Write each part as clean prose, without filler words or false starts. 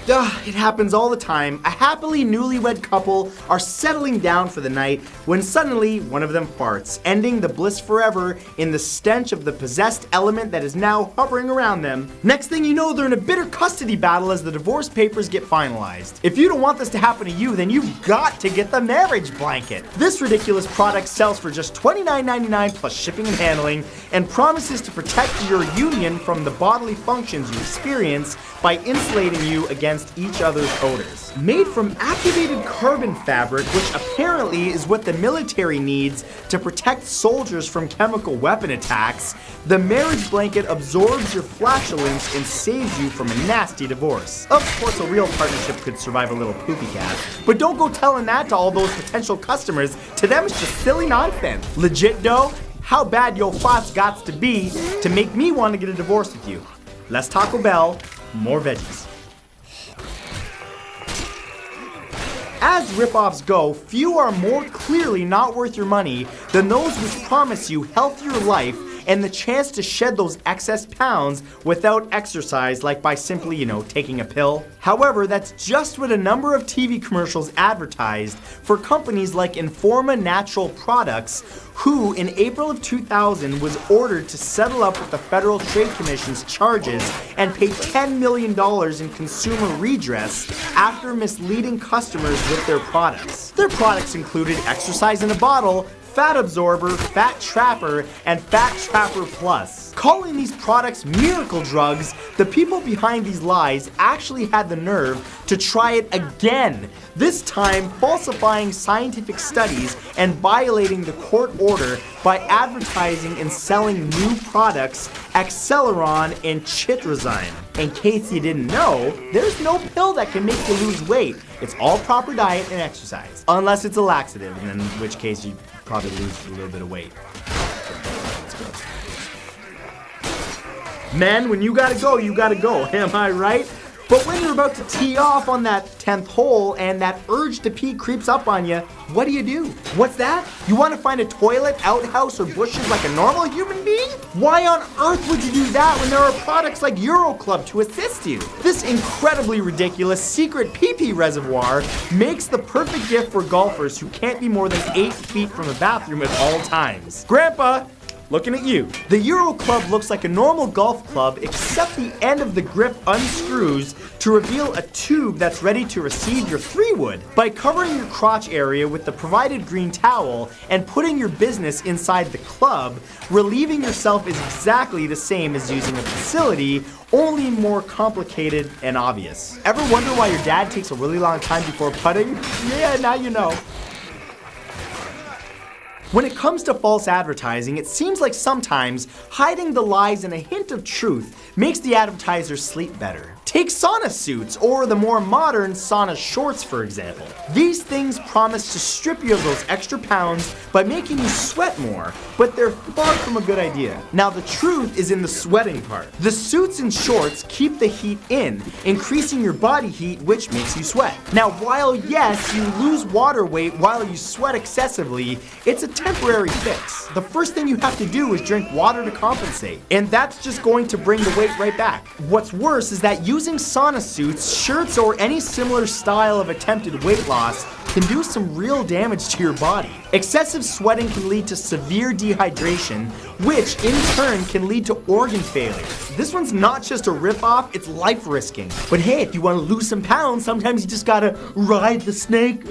It happens all the time. A happily newlywed couple are settling down for the night when suddenly one of them farts, ending the bliss forever in the stench of the possessed element that is now hovering around them. Next thing you know, they're in a bitter custody battle as the divorce papers get finalized. If you don't want this to happen to you, then you've got to get the marriage blanket. This ridiculous product sells for just $29.99 plus shipping and handling and promises to protect your union from the bodily functions you experience by insulating you against each other's odors. Made from activated carbon fabric, which apparently is what the military needs to protect soldiers from chemical weapon attacks, the marriage blanket absorbs your flatulence and saves you from a nasty divorce. Of course, a real partnership could survive a little poopy cat, but don't go telling that to all those potential customers. To them, it's just silly nonsense. Legit though, how bad your farts gots to be to make me want to get a divorce with you? Less Taco Bell, more veggies. As ripoffs go, few are more clearly not worth your money than those which promise you healthier life and the chance to shed those excess pounds without exercise, like by simply, taking a pill. However, that's just what a number of TV commercials advertised for companies like Informa Natural Products, who in April of 2000 was ordered to settle up with the Federal Trade Commission's charges and pay $10 million in consumer redress after misleading customers with their products. Their products included exercise in a bottle, Fat Absorber, Fat Trapper, and Fat Trapper Plus. Calling these products miracle drugs, the people behind these lies actually had the nerve to try it again, this time falsifying scientific studies and violating the court order by advertising and selling new products, Acceleron and Chitrazine. In case you didn't know, there's no pill that can make you lose weight. It's all proper diet and exercise. Unless it's a laxative, and in which case you probably lose a little bit of weight. Men, when you gotta go, you gotta go. Am I right? But when you're about to tee off on that 10th hole and that urge to pee creeps up on you, what do? What's that? You want to find a toilet, outhouse, or bushes like a normal human being? Why on earth would you do that when there are products like Euro Club to assist you? This incredibly ridiculous secret pee-pee reservoir makes the perfect gift for golfers who can't be more than 8 feet from the bathroom at all times. Grandpa, looking at you. The Euro Club looks like a normal golf club, except the end of the grip unscrews to reveal a tube that's ready to receive your 3-wood. By covering your crotch area with the provided green towel and putting your business inside the club, relieving yourself is exactly the same as using a facility, only more complicated and obvious. Ever wonder why your dad takes a really long time before putting? Yeah, now you know. When it comes to false advertising, it seems like sometimes hiding the lies and a hint of truth makes the advertisers sleep better. Take sauna suits, or the more modern sauna shorts, for example. These things promise to strip you of those extra pounds by making you sweat more, but they're far from a good idea. Now, the truth is in the sweating part. The suits and shorts keep the heat in, increasing your body heat, which makes you sweat. Now, while yes, you lose water weight while you sweat excessively, it's a temporary fix. The first thing you have to do is drink water to compensate, and that's just going to bring the weight right back. What's worse is that using sauna suits, shirts, or any similar style of attempted weight loss can do some real damage to your body. Excessive sweating can lead to severe dehydration, which in turn can lead to organ failure. This one's not just a ripoff, it's life-risking. But hey, if you want to lose some pounds, sometimes you just gotta ride the snake.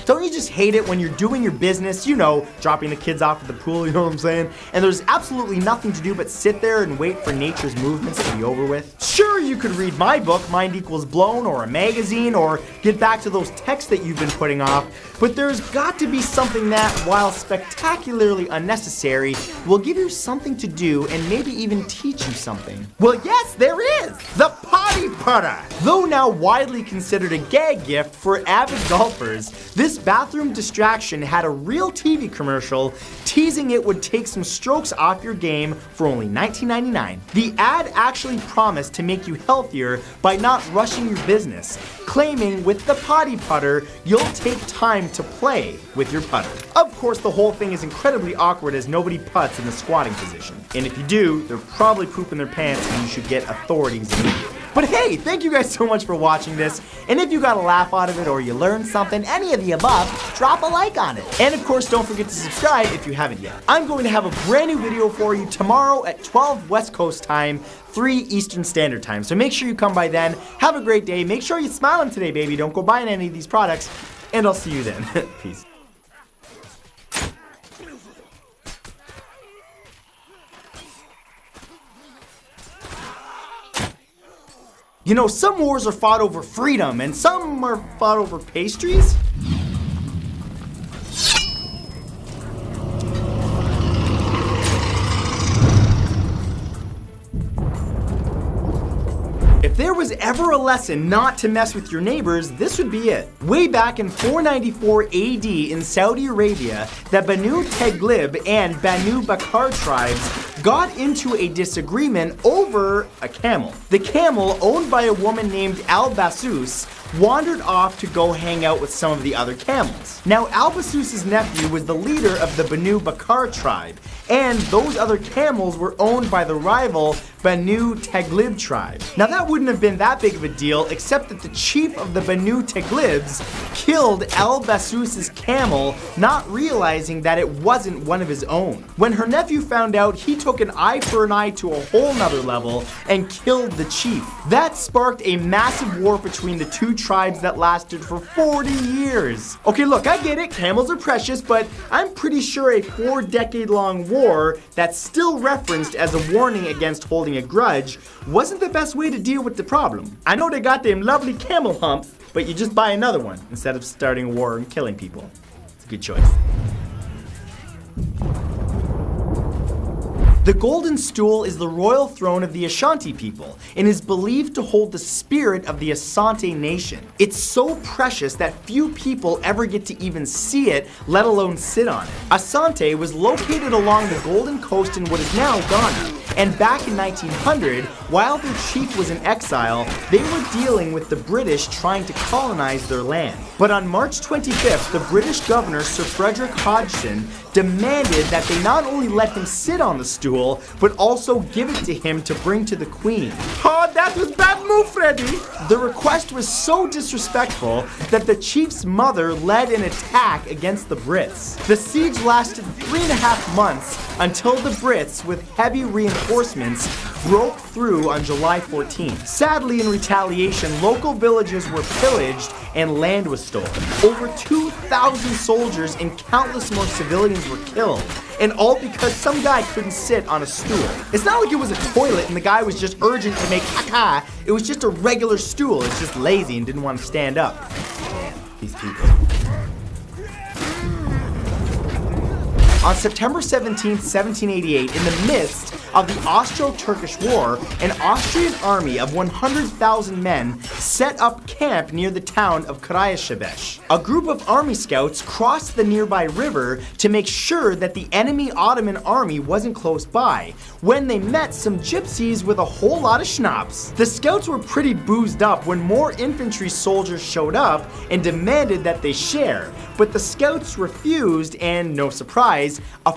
Don't you just hate it when you're doing your business, dropping the kids off at the pool, you know what I'm saying? And there's absolutely nothing to do but sit there and wait for nature's movements to be over with? Sure, you could read my book, Mind Equals Blown, or a magazine, or get back to those texts that you've been putting off, but there's got to be something that, while spectacularly unnecessary, will give you something to do and maybe even teach you something. Well, yes, there is! The podcast! potty putter. Though now widely considered a gag gift for avid golfers, this bathroom distraction had a real TV commercial teasing it would take some strokes off your game for only $19.99. The ad actually promised to make you healthier by not rushing your business, claiming with the potty putter, you'll take time to play with your putter. Of course, the whole thing is incredibly awkward as nobody putts in the squatting position. And if you do, they're probably pooping their pants and you should get authorities immediately. But hey, thank you guys so much for watching this. And if you got a laugh out of it or you learned something, any of the above, drop a like on it. And of course, don't forget to subscribe if you haven't yet. I'm going to have a brand new video for you tomorrow at 12 West Coast time, 3 Eastern Standard Time. So make sure you come by then. Have a great day. Make sure you're smiling today, baby. Don't go buying any of these products. And I'll see you then. Peace. You know, some wars are fought over freedom, and some are fought over pastries. If there was ever a lesson not to mess with your neighbors, this would be it. Way back in 494 AD in Saudi Arabia, the Banu Taglib and Banu Bakr tribes got into a disagreement over a camel. The camel, owned by a woman named Al-Basus, wandered off to go hang out with some of the other camels. Now, Al-Basus's nephew was the leader of the Banu Bakr tribe, and those other camels were owned by the rival Banu Taglib tribe. Now, that wouldn't have been that big of a deal, except that the chief of the Banu Taglibs killed Al-Basus's camel, not realizing that it wasn't one of his own. When her nephew found out, he took an eye for an eye to a whole nother level and killed the chief. That sparked a massive war between the two tribes that lasted for 40 years. Okay, look, I get it, camels are precious, but I'm pretty sure a 4-decade-long war that's still referenced as a warning against holding a grudge wasn't the best way to deal with the problem. I know they got them lovely camel humps, but you just buy another one instead of starting a war and killing people. It's a good choice. The golden stool is the royal throne of the Ashanti people and is believed to hold the spirit of the Asante nation. It's so precious that few people ever get to even see it, let alone sit on it. Asante was located along the Golden Coast in what is now Ghana. And back in 1900, while their chief was in exile, they were dealing with the British trying to colonize their land. But on March 25th, the British governor, Sir Frederick Hodgson, demanded that they not only let him sit on the stool, but also give it to him to bring to the Queen. Oh, that was bad move, Freddie! The request was so disrespectful that the chief's mother led an attack against the Brits. The siege lasted 3.5 months until the Brits, with heavy reinforcements, broke through on July 14th. Sadly, in retaliation, local villages were pillaged and land was stolen. Over 2,000 soldiers and countless more civilians were killed, and all because some guy couldn't sit on a stool. It's not like it was a toilet and the guy was just urgent to make caca. It was just a regular stool. It's just lazy and didn't want to stand up. Man, these people. On September 17, 1788, in the midst of the Austro-Turkish War, an Austrian army of 100,000 men set up camp near the town of Karayashibesh. A group of army scouts crossed the nearby river to make sure that the enemy Ottoman army wasn't close by, when they met some gypsies with a whole lot of schnapps. The scouts were pretty boozed up when more infantry soldiers showed up and demanded that they share, but the scouts refused, and no surprise, a